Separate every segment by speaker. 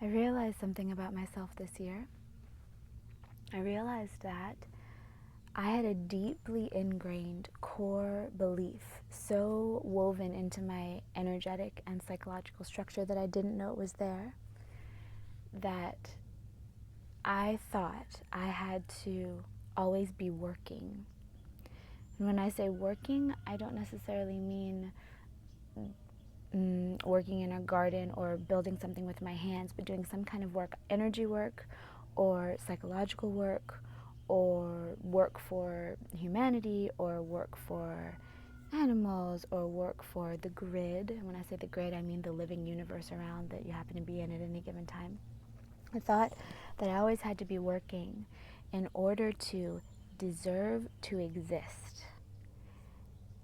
Speaker 1: I realized something about myself this year. I realized that I had a deeply ingrained core belief, so woven into my energetic and psychological structure that I didn't know it was there, that I thought I had to always be working. And when I say working, I don't necessarily mean working in a garden or building something with my hands, but doing some kind of work, energy work or psychological work or work for humanity or work for animals or work for the grid. And when I say the grid, I mean the living universe around that you happen to be in at any given time. I thought that I always had to be working in order to deserve to exist.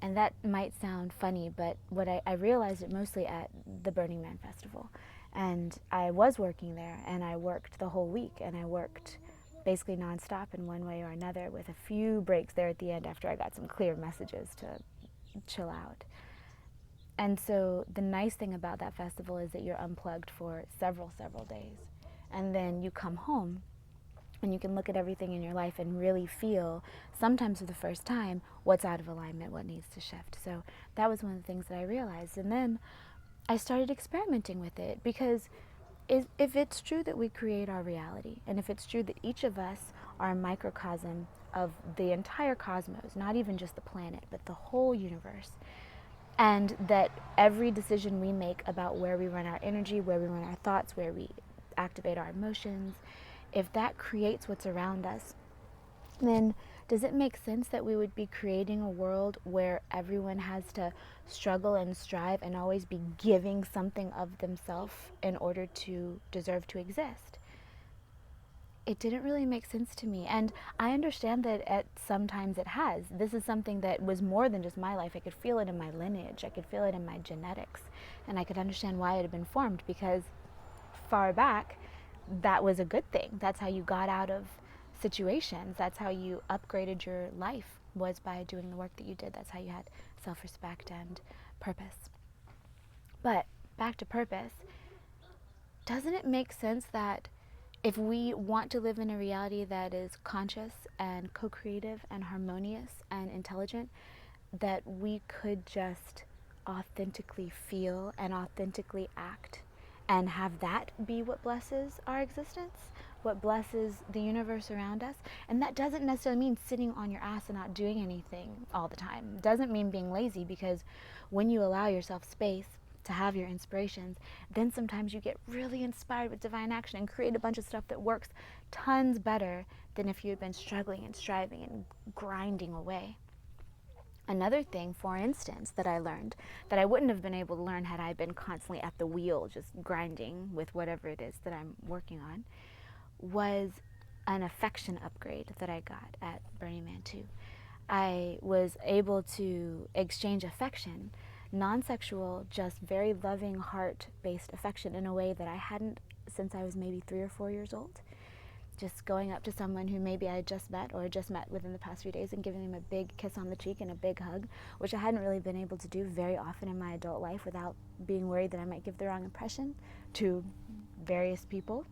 Speaker 1: And that might sound funny, but what I realized it mostly at the Burning Man Festival. And I was working there, and I worked the whole week, and I worked basically nonstop in one way or another, with a few breaks there at the end after I got some clear messages to chill out. And so the nice thing about that festival is that you're unplugged for several days. And then you come home and you can look at everything in your life and really feel, sometimes for the first time, what's out of alignment, what needs to shift. So that was one of the things that I realized. And then I started experimenting with it, because if it's true that we create our reality, and if it's true that each of us are a microcosm of the entire cosmos, not even just the planet, but the whole universe, and that every decision we make about where we run our energy, where we run our thoughts, where we activate our emotions, if that creates what's around us, then does it make sense that we would be creating a world where everyone has to struggle and strive and always be giving something of themselves in order to deserve to exist? It didn't really make sense to me. And I understand that at sometimes it has. This is something that was more than just my life. I could feel it in my lineage. I could feel it in my genetics. And I could understand why it had been formed, because far back, that was a good thing. That's how you got out of situations. That's how you upgraded your life, was by doing the work that you did. That's how you had self-respect and purpose. But back to purpose, doesn't it make sense that if we want to live in a reality that is conscious and co-creative and harmonious and intelligent, that we could just authentically feel and authentically act and have that be what blesses our existence, what blesses the universe around us? And that doesn't necessarily mean sitting on your ass and not doing anything all the time. It doesn't mean being lazy, because when you allow yourself space to have your inspirations, then sometimes you get really inspired with divine action and create a bunch of stuff that works tons better than if you had been struggling and striving and grinding away. Another thing, for instance, that I learned that I wouldn't have been able to learn had I been constantly at the wheel, just grinding with whatever it is that I'm working on, was an affection upgrade that I got at Burning Man 2. I was able to exchange affection, non-sexual, just very loving, heart-based affection, in a way that I hadn't since I was maybe 3 or 4 years old. Just going up to someone who maybe I had just met or just met within the past few days and giving them a big kiss on the cheek and a big hug, which I hadn't really been able to do very often in my adult life without being worried that I might give the wrong impression to various people,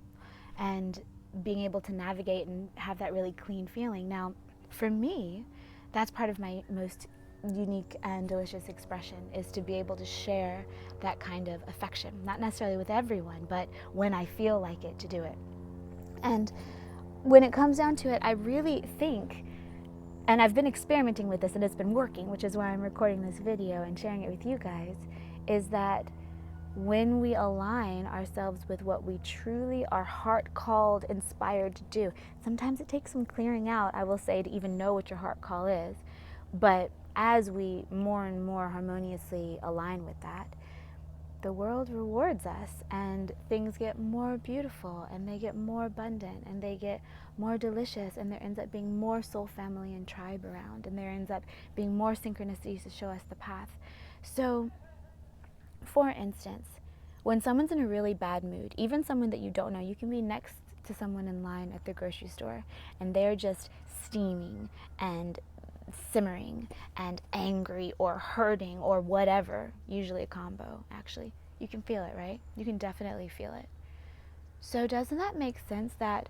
Speaker 1: and being able to navigate and have that really clean feeling. Now, for me, that's part of my most unique and delicious expression, is to be able to share that kind of affection, not necessarily with everyone, but when I feel like it, to do it. And when it comes down to it, I really think, and I've been experimenting with this and it's been working, which is why I'm recording this video and sharing it with you guys, is that when we align ourselves with what we truly are heart called, inspired to do, sometimes it takes some clearing out, I will say, to even know what your heart call is. But as we more and more harmoniously align with that, the world rewards us, and things get more beautiful, and they get more abundant, and they get more delicious, and there ends up being more soul family and tribe around, and there ends up being more synchronicities to show us the path. So, for instance, when someone's in a really bad mood, even someone that you don't know, you can be next to someone in line at the grocery store, and they're just steaming and simmering and angry or hurting or whatever, usually a combo, actually. You can feel it, right? You can definitely feel it. So doesn't that make sense that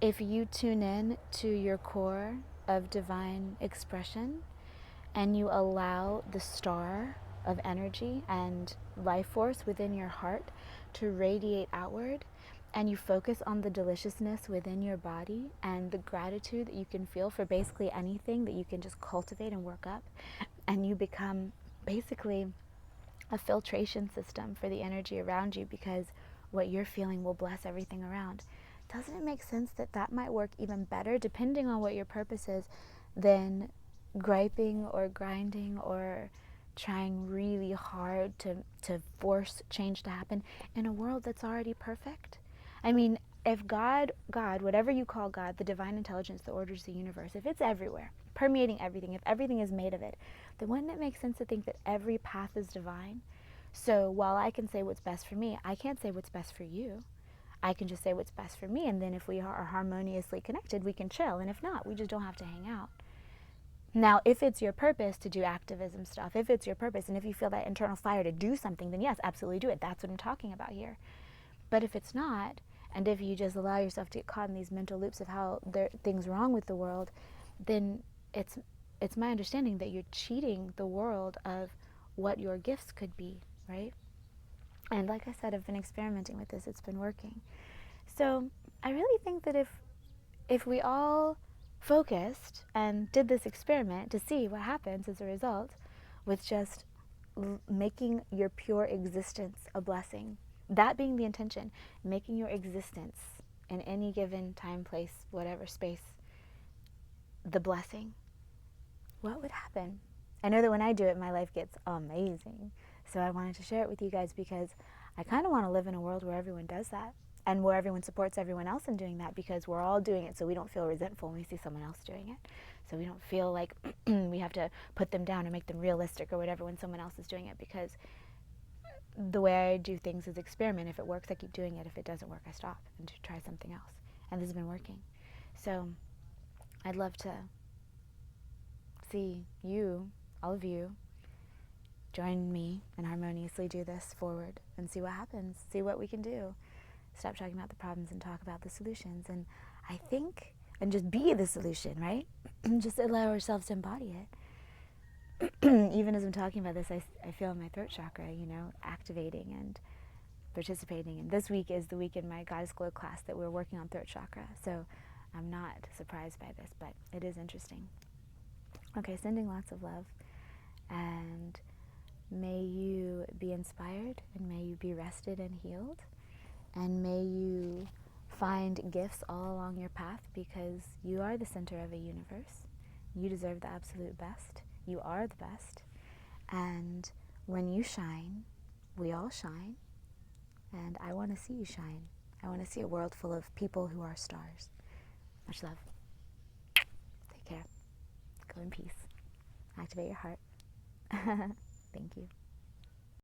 Speaker 1: if you tune in to your core of divine expression and you allow the star of energy and life force within your heart to radiate outward, and you focus on the deliciousness within your body and the gratitude that you can feel for basically anything that you can just cultivate and work up, and you become basically a filtration system for the energy around you, because what you're feeling will bless everything around. Doesn't it make sense that that might work even better, depending on what your purpose is, than griping or grinding or trying really hard to force change to happen in a world that's already perfect? I mean, if God, whatever you call God, the divine intelligence that orders the universe, if it's everywhere, permeating everything, if everything is made of it, then wouldn't it make sense to think that every path is divine? So while I can say what's best for me, I can't say what's best for you. I can just say what's best for me, and then if we are harmoniously connected, we can chill, and if not, we just don't have to hang out. Now, if it's your purpose to do activism stuff, if it's your purpose, and if you feel that internal fire to do something, then yes, absolutely do it. That's what I'm talking about here. But if it's not, and if you just allow yourself to get caught in these mental loops of how there things wrong with the world, then it's my understanding that you're cheating the world of what your gifts could be, right? And like I said, I've been experimenting with this. It's been working. So I really think that if we all focused and did this experiment to see what happens as a result with just making your pure existence a blessing, that being the intention, making your existence in any given time, place, whatever space, the blessing, what would happen? I know that when I do it, my life gets amazing. So I wanted to share it with you guys because I kind of want to live in a world where everyone does that and where everyone supports everyone else in doing that, because we're all doing it, so we don't feel resentful when we see someone else doing it. So we don't feel like we have to put them down or make them realistic or whatever when someone else is doing it, because the way I do things is experiment. If it works, I keep doing it. If it doesn't work, I stop and try something else. And this has been working. So I'd love to see you, all of you, join me and harmoniously do this forward and see what happens, see what we can do. Stop talking about the problems and talk about the solutions. And I think, and just be the solution, right? Just allow ourselves to embody it. Even as I'm talking about this, I feel my throat chakra, activating and participating. And this week is the week in my Goddess Glow class that we're working on throat chakra. So I'm not surprised by this, but it is interesting. Okay, sending lots of love. And may you be inspired, and may you be rested and healed. And may you find gifts all along your path, because you are the center of a universe. You deserve the absolute best. You are the best. And when you shine, we all shine. And I want to see you shine. I want to see a world full of people who are stars. Much love. Take care. Go in peace. Activate your heart. Thank you.